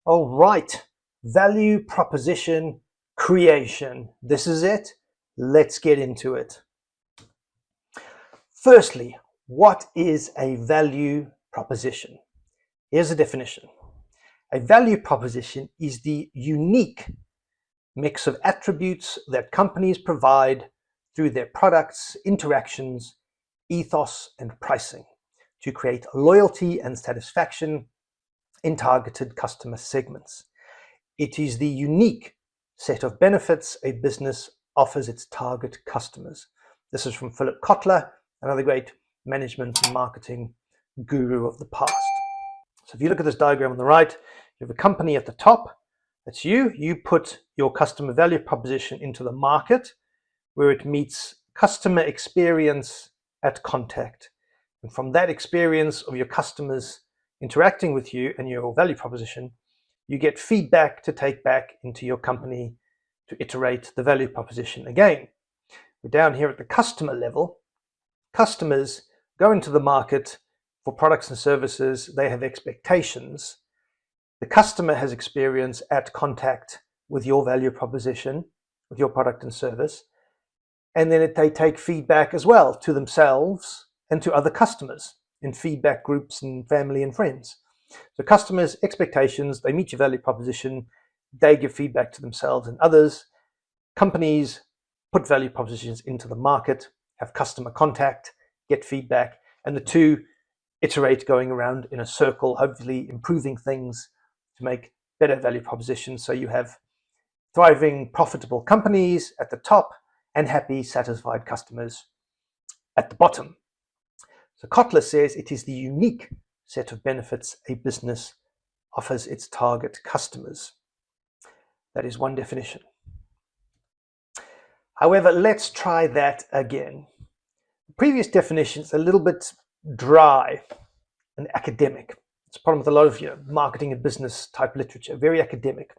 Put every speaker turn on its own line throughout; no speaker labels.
All right, value proposition creation. This is it. Let's get into it. Firstly, what is a value proposition? Here's a definition. A value proposition is the unique mix of attributes that companies provide through their products, interactions, ethos, and pricing to create loyalty and satisfaction in targeted customer segments. It is the unique set of benefits a business offers its target customers. This is from Philip Kotler, another great management and marketing guru of the past. So if you look at this diagram on the right, you have a company at the top. That's you. You put your customer value proposition into the market where it meets customer experience at contact. And from that experience of your customers interacting with you and your value proposition, you get feedback to take back into your company to iterate the value proposition again. We're down here at the customer level. Customers go into the market for products and services. They have expectations. The customer has experience at contact with your value proposition, with your product and service. And then they take feedback as well to themselves and to other customers in feedback groups and family and friends. So customers' expectations, they meet your value proposition, they give feedback to themselves and others. Companies put value propositions into the market, have customer contact, get feedback, and the two iterate going around in a circle, hopefully improving things to make better value propositions. So you have thriving, profitable companies at the top and happy, satisfied customers at the bottom. So Kotler says it is the unique set of benefits a business offers its target customers. That is one definition. However, let's try that again. The previous definition is a little bit dry and academic. It's a problem with a lot of marketing and business type literature, very academic.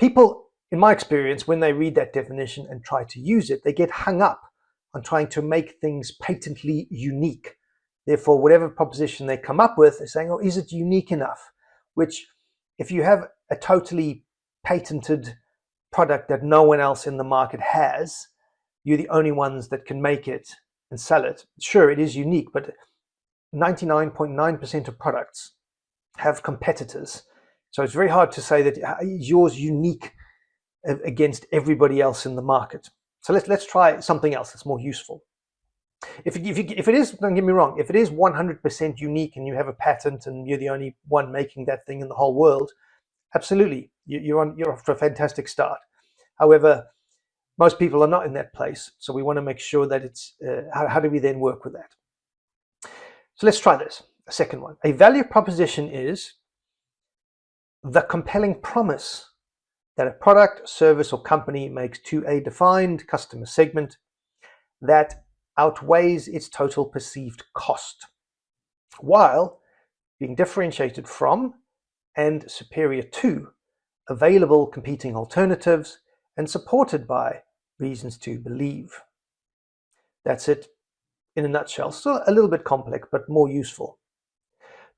People, in my experience, when they read that definition and try to use it, they get hung up on trying to make things patently unique. Therefore, whatever proposition they come up with, they're saying, oh, is it unique enough? Which, if you have a totally patented product that no one else in the market has, you're the only ones that can make it and sell it. Sure, it is unique, but 99.9% of products have competitors. So it's very hard to say that yours is unique against everybody else in the market. So let's try something else that's more useful. If it is, don't get me wrong, if it is 100% unique and you have a patent and you're the only one making that thing in the whole world, absolutely, you're off to a fantastic start. However, most people are not in that place, so we want to make sure that it's how do we then work with that? So let's try this. A second one. A value proposition is the compelling promise that a product, service, or company makes to a defined customer segment that outweighs its total perceived cost, while being differentiated from and superior to available competing alternatives and supported by reasons to believe. That's it in a nutshell. Still a little bit complex, but more useful.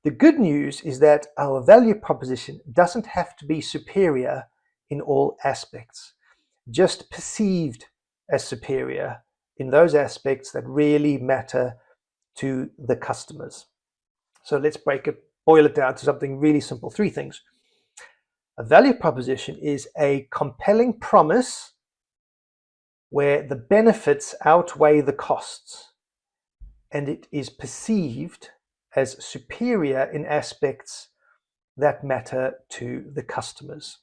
The good news is that our value proposition doesn't have to be superior in all aspects, just perceived as superior in those aspects that really matter to the customers. So let's boil it down to something really simple. Three things. A value proposition is a compelling promise where the benefits outweigh the costs, and it is perceived as superior in aspects that matter to the customers.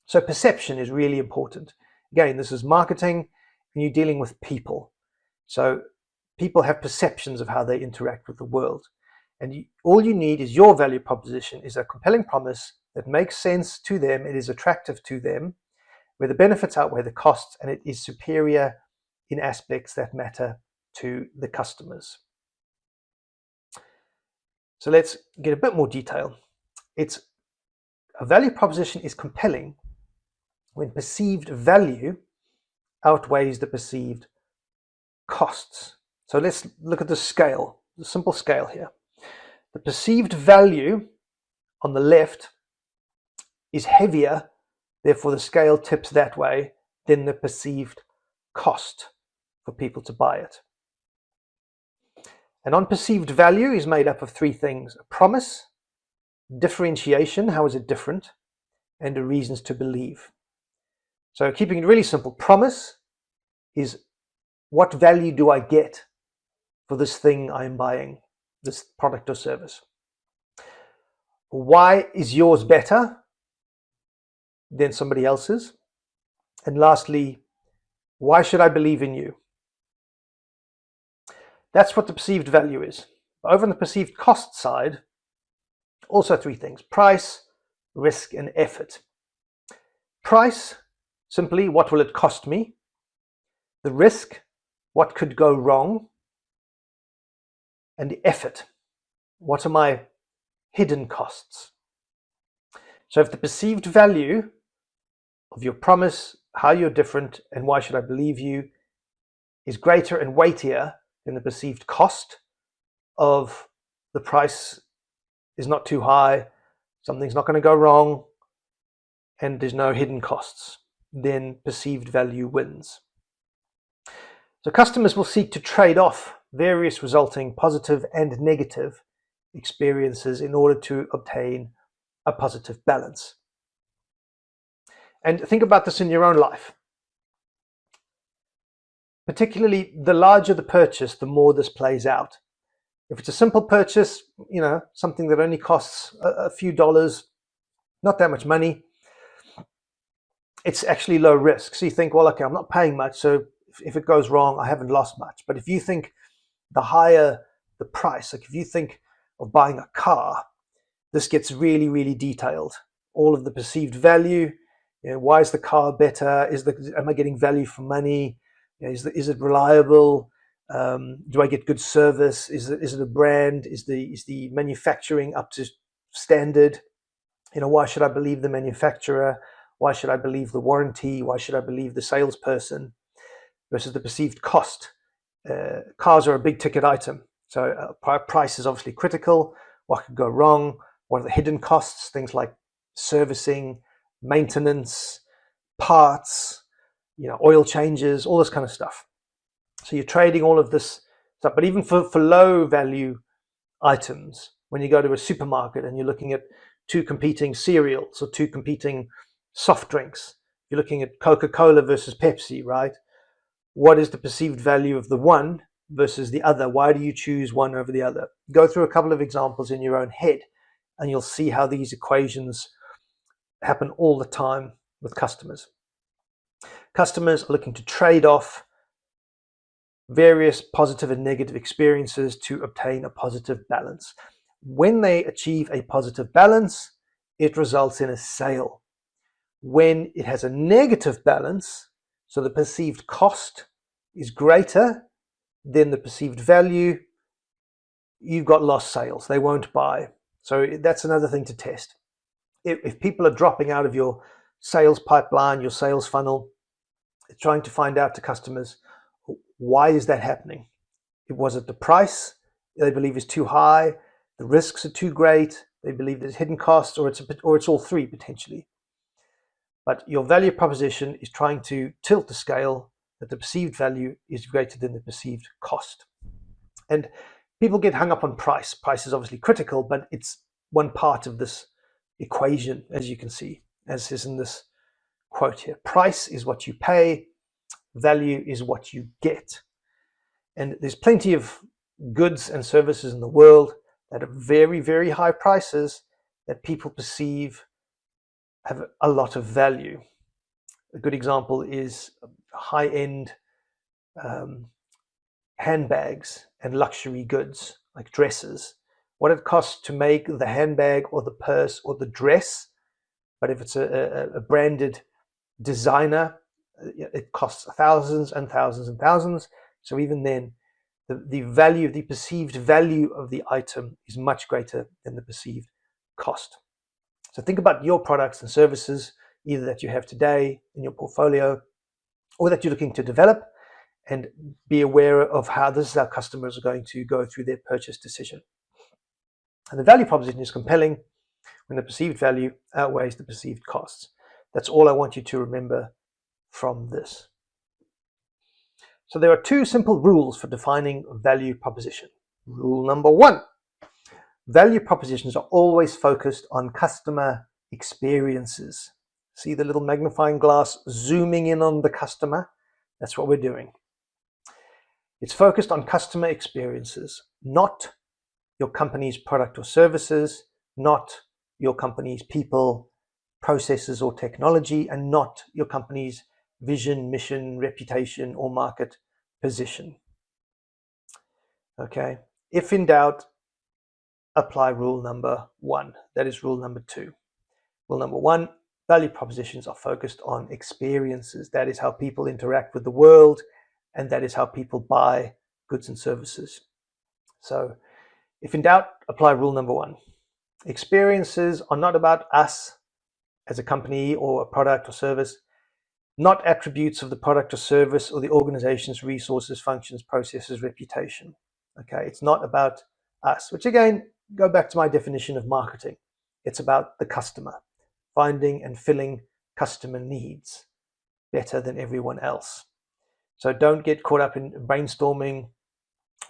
So perception is really important. Again, this is marketing and you're dealing with people. So people have perceptions of how they interact with the world. And all you need is your value proposition is a compelling promise that makes sense to them, it is attractive to them, where the benefits outweigh the costs, and it is superior in aspects that matter to the customers. So let's get a bit more detail. A value proposition is compelling when perceived value outweighs the perceived costs. So let's look at the scale, the simple scale here. The perceived value on the left is heavier, therefore the scale tips that way, than the perceived cost for people to buy it. And unperceived value is made up of three things: a promise, differentiation, how is it different, and the reasons to believe. So keeping it really simple, promise is what value do I get for this thing I'm buying, this product or service? Why is yours better than somebody else's? And lastly, why should I believe in you? That's what the perceived value is. Over on the perceived cost side, also three things: price, risk, and effort. Price, simply, what will it cost me? The risk, what could go wrong? And the effort, what are my hidden costs? So if the perceived value of your promise, how you're different, and why should I believe you, is greater and weightier than the perceived cost of the price is not too high, something's not going to go wrong, and there's no hidden costs, then perceived value wins. So customers will seek to trade off various resulting positive and negative experiences in order to obtain a positive balance. And think about this in your own life. Particularly, the larger the purchase, the more this plays out. If it's a simple purchase, something that only costs a few dollars, not that much money, it's actually low risk. So you think, well, okay, I'm not paying much, so if it goes wrong, I haven't lost much. But if you think the higher the price, like if you think of buying a car, this gets really, really detailed. All of the perceived value, why is the car better? Am I getting value for money? Is it reliable? Do I get good service? Is it a brand? Is the manufacturing up to standard? Why should I believe the manufacturer? Why should I believe the warranty? Why should I believe the salesperson? Versus the perceived cost. Cars are a big ticket item, so price is obviously critical. What could go wrong? What are the hidden costs? Things like servicing, maintenance, parts, oil changes, all this kind of stuff. So you're trading all of this stuff. But even for low value items, when you go to a supermarket and you're looking at two competing cereals or two competing soft drinks, you're looking at Coca-Cola versus Pepsi, right? What is the perceived value of the one versus the other? Why do you choose one over the other? Go through a couple of examples in your own head, and you'll see how these equations happen all the time with customers. Customers are looking to trade off various positive and negative experiences to obtain a positive balance. When they achieve a positive balance, it results in a sale. When it has a negative balance, so the perceived cost is greater than the perceived value, you've got lost sales. They won't buy. So that's another thing to test. If people are dropping out of your sales pipeline, your sales funnel, trying to find out to customers, why is that happening? Was it the price they believe is too high? The risks are too great? They believe there's hidden costs, or it's all three potentially. But your value proposition is trying to tilt the scale that the perceived value is greater than the perceived cost. And people get hung up on price. Price is obviously critical, but it's one part of this equation, as you can see, as is in this quote here. Price is what you pay, value is what you get. And there's plenty of goods and services in the world that are very, very high prices that people perceive have a lot of value. A good example is high-end handbags and luxury goods like dresses. What it costs to make the handbag or the purse or the dress, but if it's a branded designer, it costs thousands and thousands and thousands. So even then, the value, the perceived value of the item is much greater than the perceived cost. So think about your products and services, either that you have today in your portfolio or that you're looking to develop, and be aware of how this is how customers are going to go through their purchase decision. And the value proposition is compelling. when the perceived value outweighs the perceived costs. That's all I want you to remember from this. So there are two simple rules for defining value proposition. Rule number one, value propositions are always focused on customer experiences. See the little magnifying glass zooming in on the customer? That's what we're doing. It's focused on customer experiences, not your company's product or services, not your company's people, processes, or technology, and not your company's vision, mission, reputation, or market position. Okay. If in doubt, apply rule number one. That is rule number two. Rule number one, value propositions are focused on experiences. That is how people interact with the world, and that is how people buy goods and services. So if in doubt, apply rule number one. Experiences are not about us as a company or a product or service, not attributes of the product or service or the organization's resources, functions, processes, reputation. Okay, it's not about us, which again, go back to my definition of marketing. It's about the customer, finding and filling customer needs better than everyone else. So don't get caught up in brainstorming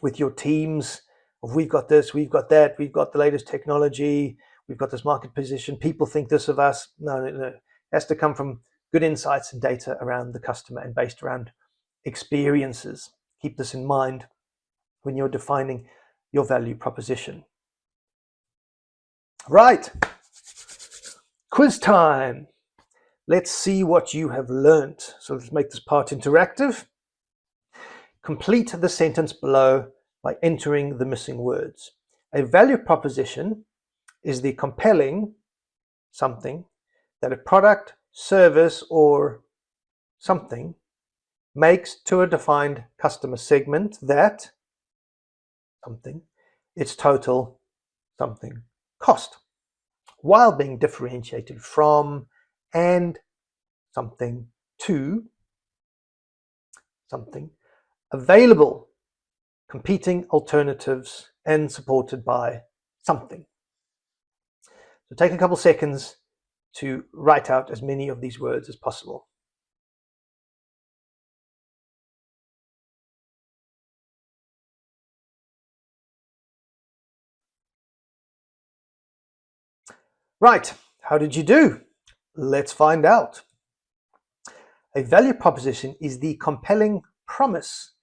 with your teams of we've got this, we've got that, we've got the latest technology, we've got this market position, people think this of us. No. It has to come from good insights and data around the customer and based around experiences. Keep this in mind when you're defining your value proposition. Right, quiz time. Let's see what you have learned. So let's make this part interactive. Complete the sentence below by entering the missing words. A value proposition is the compelling something that a product, service, or something makes to a defined customer segment that something its total something cost, while being differentiated from and something to something available, competing alternatives, and supported by something. So take a couple seconds to write out as many of these words as possible. Right, how did you do? Let's find out. A value proposition is the compelling promise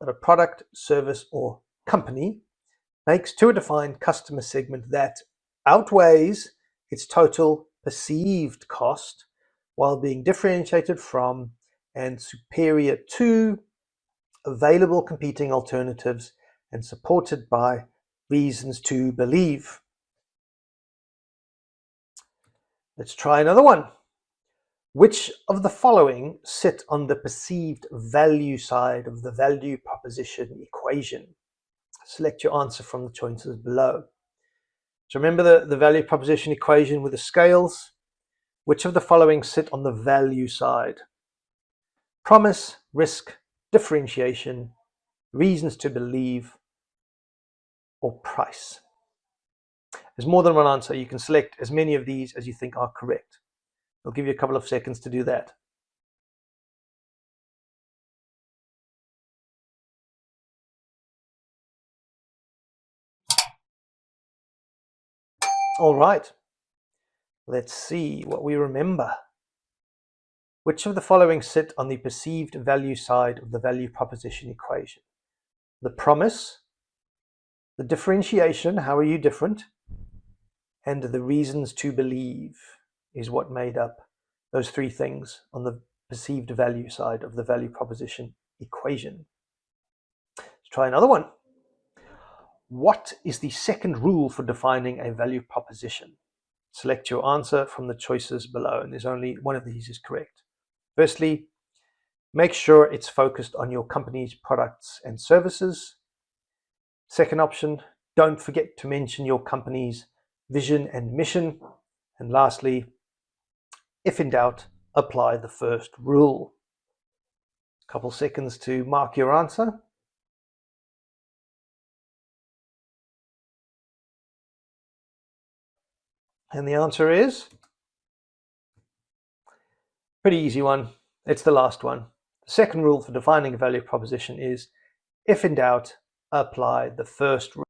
that a product, service, or company makes to a defined customer segment that outweighs its total perceived cost while being differentiated from and superior to available competing alternatives and supported by reasons to believe. Let's try another one. Which of the following sit on the perceived value side of the value proposition equation? Select your answer from the choices below. So remember the value proposition equation with the scales? Which of the following sit on the value side? Promise, risk, differentiation, reasons to believe, or price? There's more than one answer. You can select as many of these as you think are correct. I'll give you a couple of seconds to do that. All right, let's see what we remember. Which of the following sit on the perceived value side of the value proposition equation? The promise, the differentiation, how are you different, and the reasons to believe is what made up those three things on the perceived value side of the value proposition equation. Let's try another one. What is the second rule for defining a value proposition? Select your answer from the choices below, and there's only one of these is correct. Firstly, make sure it's focused on your company's products and services. Second option, don't forget to mention your company's vision and mission. And lastly, if in doubt, apply the first rule. A couple seconds to mark your answer. And the answer is pretty easy one. It's the last one. The second rule for defining a value proposition is, if in doubt, apply the first rule.